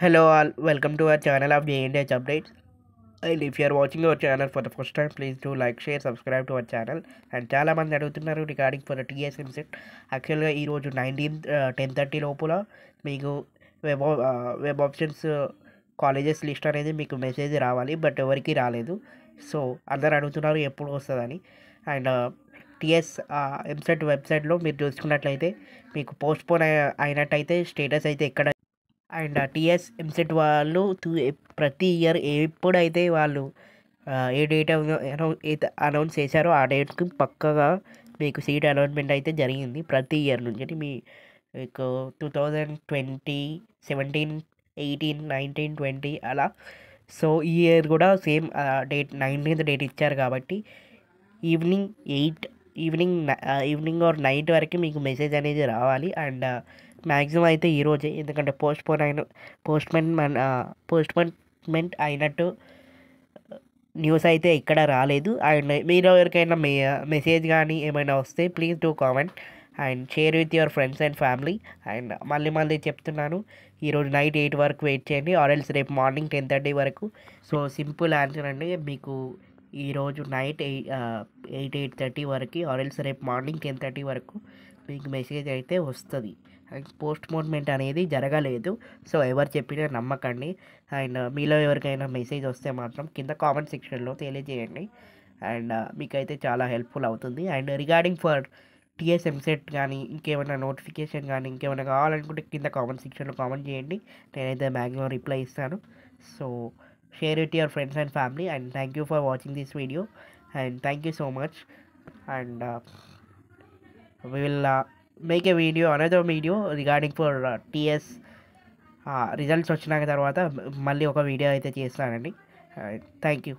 Hello all, welcome to our channel of JNDH Updates. And if you are watching our channel for the first time, please do like, share, subscribe to our channel. And చాలా మంది అడుగుతున్నారు regarding for TS EAMCET. యాక్చువల్గా ఈరోజు 10:30 లోపల మీకు web web options colleges list అనేది మీకు message రావాలి, బట్ ఎవరికి రాలేదు. సో అందరు అడుగుతున్నారు ఎప్పుడు వస్తుందని. అండ్ టీఎస్ ఎంసెట్ వెబ్సైట్లో మీరు చూసుకున్నట్లయితే మీకు పోస్ట్పోన్ అయినట్టయితే స్టేటస్ అయితే ఎక్కడ. అండ్ టీఎస్ ఎంసెట్ వాళ్ళు ప్రతి ఇయర్ ఎప్పుడైతే వాళ్ళు ఏ డేట్ అనౌన్స్ చేశారో ఆ డేట్కి పక్కగా మీకు సీట్ అలాట్మెంట్ అయితే జరిగింది ప్రతి ఇయర్ నుంచి. మీకు 2020, 17, 18, 19, 20 అలా. సో ఈ ఇయర్ కూడా సేమ్ డేట్ 19th డేట్ ఇచ్చారు కాబట్టి ఈవినింగ్ 8 ఈవినింగ్ ఆర్ నైట్ వరకు మీకు మెసేజ్ అనేది రావాలి. అండ్ మ్యాక్సిమం అయితే ఈరోజే, ఎందుకంటే పోస్ట్పోన్మెంట్ అయినట్టు న్యూస్ అయితే ఇక్కడ రాలేదు. అండ్ మీరు ఎవరికైనా మెసేజ్ కానీ ఏమైనా వస్తే please do comment and share with your friends and family. And మళ్ళీ చెప్తున్నాను, ఈరోజు నైట్ 8 వరకు వెయిట్ చేయండి, ఆర్ఎల్స్ రేపు మార్నింగ్ 10:30 వరకు. సో సింపుల్ ఆన్సర్ అండి, మీకు ఈరోజు నైట్ 8:30 వరకు ఆర్ఎల్స్ రేపు మార్నింగ్ 10:30 వరకు మీకు మెసేజ్ అయితే వస్తుంది. పోస్ట్పోన్మెంట్ అనేది జరగలేదు. సో ఎవరు చెప్పినా నమ్మకండి. అండ్ మీలో ఎవరికైనా మెసేజ్ వస్తే మాత్రం కింద కామెంట్ సెక్షన్లో తెలియజేయండి. అండ్ మీకైతే చాలా హెల్ప్ఫుల్ అవుతుంది. And regarding for TS EAMCET కానీ ఇంకేమైనా నోటిఫికేషన్ కానీ ఇంకేమైనా కావాలనుకుంటే కింద కామెంట్ సెక్షన్లో కామెంట్ చేయండి, నేనైతే మ్యాక్సిమం రిప్లై ఇస్తాను. So share with your friends and family. And thank you for watching this video and thank you so much. And we will make a video, another video regarding for TS results వచ్చినాక తర్వాత మళ్ళీ ఒక video అయితే చేస్తానండి. Thank you.